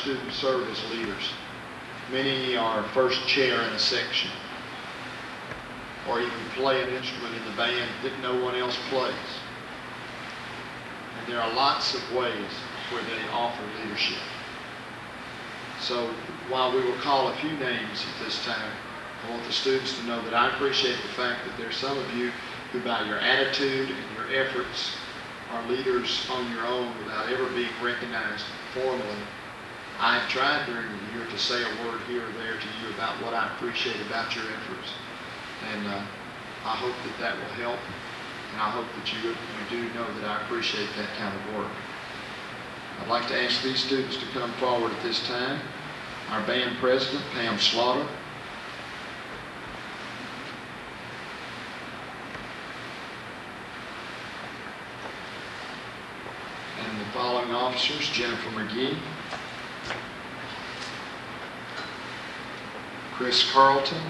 students serve as leaders. Many are first chair in a section, or even play an instrument in the band that no one else plays. And there are lots of ways where they offer leadership. So while we will call a few names at this time, I want the students to know that I appreciate the fact that there's some of you who by your attitude and your efforts are leaders on your own without ever being recognized formally. I've tried during the year to say a word here or there to you about what I appreciate about your efforts. And I hope that that will help, and I hope that you do know that I appreciate that kind of work. I'd like to ask these students to come forward at this time. Our band president, Pam Slaughter. And the following officers, Jennifer McGee, Chris Carlton.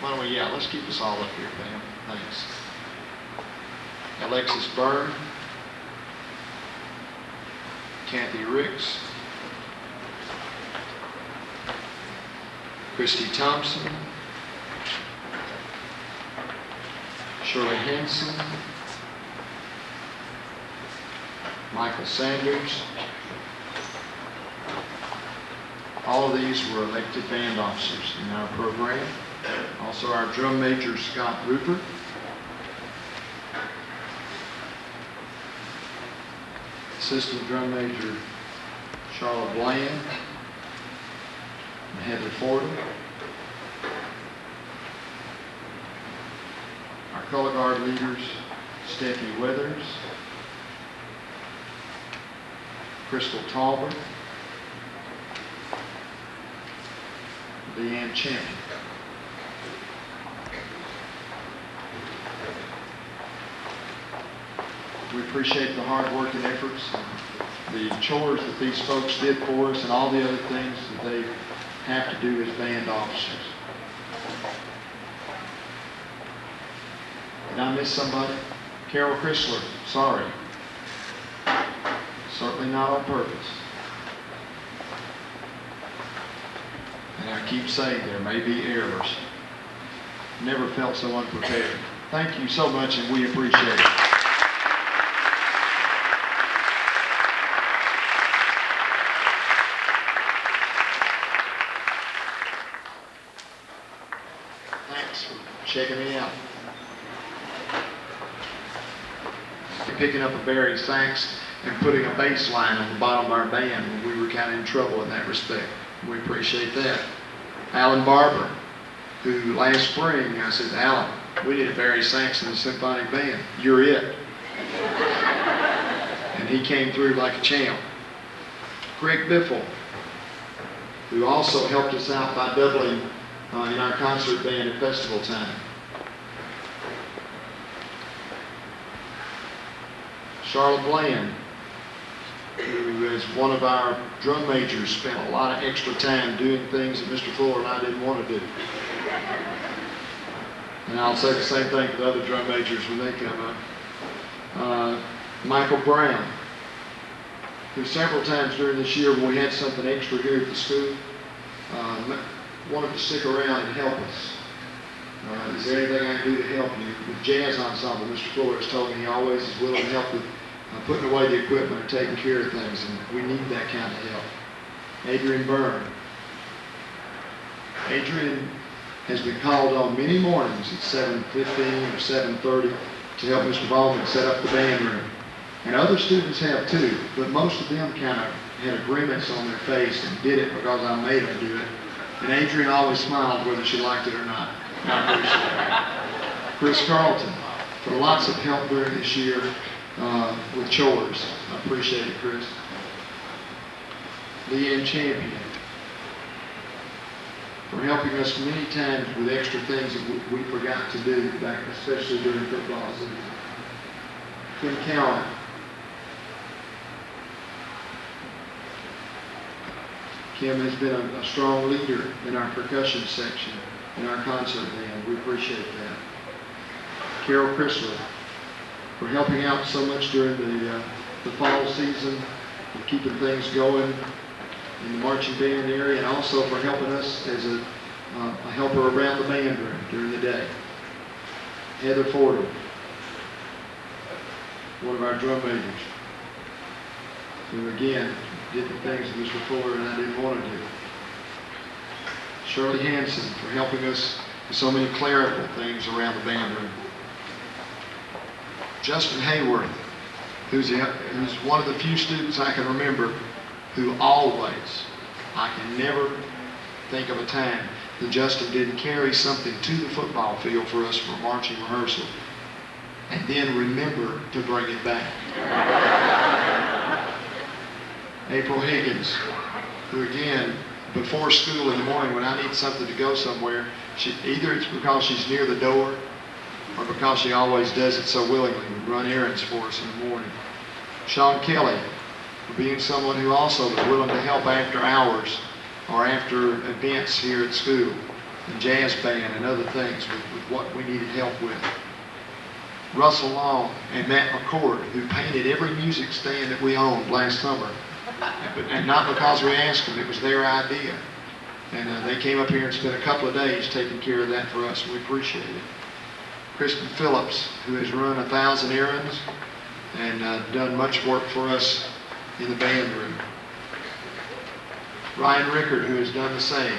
Why don't we, let's keep us all up here, Pam. Thanks. Alexis Byrne, Kathy Ricks, Christy Thompson, Shirley Henson, Michael Sanders. All of these were elected band officers in our program. Also our drum major, Scott Rupert. Assistant drum major, Charlotte Bland and Heather Fordham. Our color guard leaders, Stephanie Weathers, Crystal Talbert, Leanne Champion. We appreciate the hard work and efforts, the chores that these folks did for us, and all the other things that they have to do as band officers. Did I miss somebody? Carol Chrysler, sorry. Certainly not on purpose. And I keep saying there may be errors. Never felt so unprepared. Thank you so much, and we appreciate it. Thanks for checking me out. Picking up a baried sax and putting a bass line on the bottom of our band when we were kind of in trouble in that respect. We appreciate that. Alan Barber, who last spring I said, Alan, we need a baried sax in the symphonic band. You're it. And he came through like a champ. Greg Biffle, who also helped us out by doubling in our concert band at festival time. Charlotte Bland, who is one of our drum majors, spent a lot of extra time doing things that Mr. Fuller and I didn't want to do. And I'll say the same thing to the other drum majors when they come up. Michael Brown, who several times during this year when we had something extra here at the school, wanted to stick around and help us. Is there anything I can do to help you? With jazz ensemble, Mr. Fuller has told me he always is willing to help with putting away the equipment and taking care of things, and we need that kind of help. Adrian Byrne. Adrian has been called on many mornings at 7:15 or 7:30 to help Mr. Bowman set up the band room. And other students have too, but most of them kind of had agreements on their face and did it because I made them do it. And Adrian always smiled whether she liked it or not. I appreciate it. Chris Carlton, for lots of help during this year with chores. I appreciate it, Chris. Leanne Champion, for helping us many times with extra things that we forgot to do, back especially during football season. Kim Cowan. Kim has been a strong leader in our percussion section, in our concert band. We appreciate that. Carol Chrysler, for helping out so much during the fall season for keeping things going in the marching band area, and also for helping us as a helper around the band room during the day. Heather Fordham, one of our drum majors, who again did the things that Mr. Fuller and I didn't want to do. Shirley Hanson for helping us with so many clerical things around the band room. Justin Hayworth, who's one of the few students I can remember who always, I can never think of a time that Justin didn't carry something to the football field for us for marching rehearsal and then remember to bring it back. April Higgins, who again, before school in the morning when I need something to go somewhere, either it's because she's near the door or because she always does it so willingly, would run errands for us in the morning. Sean Kelly, for being someone who also was willing to help after hours or after events here at school, and jazz band and other things with what we needed help with. Russell Long and Matt McCord, who painted every music stand that we owned last summer. And not because we asked them, it was their idea. And they came up here and spent a couple of days taking care of that for us, and we appreciate it. Kristen Phillips, who has run 1,000 errands and done much work for us in the band room. Ryan Rickard, who has done the same,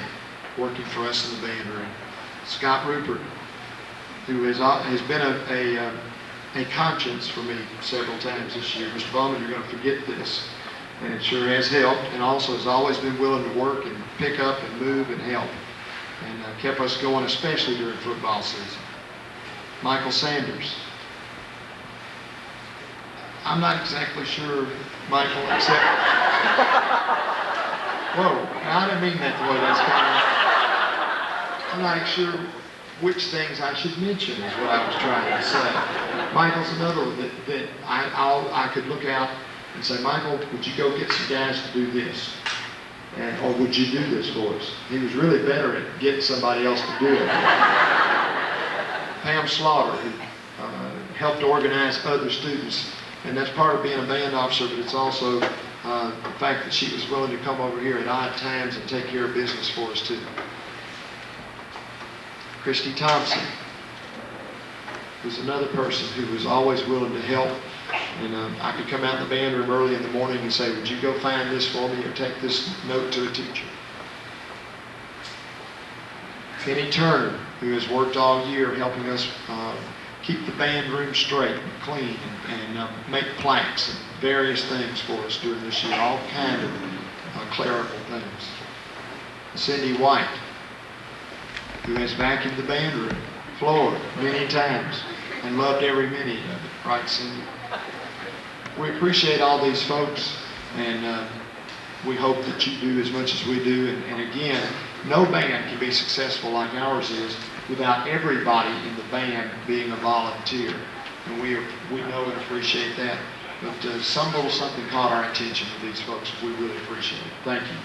working for us in the band room. Scott Rupert, who has been a conscience for me several times this year. Mr. Bowman, you're going to forget this. And it sure has helped, and also has always been willing to work and pick up and move and help, and kept us going, especially during football season. Michael Sanders. I'm not exactly sure, Michael, except... Whoa, I didn't mean that the way that's coming. I'm not sure which things I should mention is what I was trying to say. Michael's another one that I could look out and say, Michael, would you go get some guys to do this? Or would you do this for us? He was really better at getting somebody else to do it. Pam Slaughter, who helped organize other students. And that's part of being a band officer, but it's also the fact that she was willing to come over here at odd times and take care of business for us too. Christy Thompson, who's another person who was always willing to help. And I could come out in the band room early in the morning and say, would you go find this for me or take this note to a teacher? Penny Turner, who has worked all year helping us keep the band room straight and clean and make plaques and various things for us during this year, all kind of clerical things. Cindy White, who has vacuumed the band room floor many times and loved every minute of it. Right, Cindy? We appreciate all these folks, and we hope that you do as much as we do. And again, no band can be successful like ours is without everybody in the band being a volunteer. And we know and appreciate that. But some little something caught our attention with these folks. We really appreciate it. Thank you.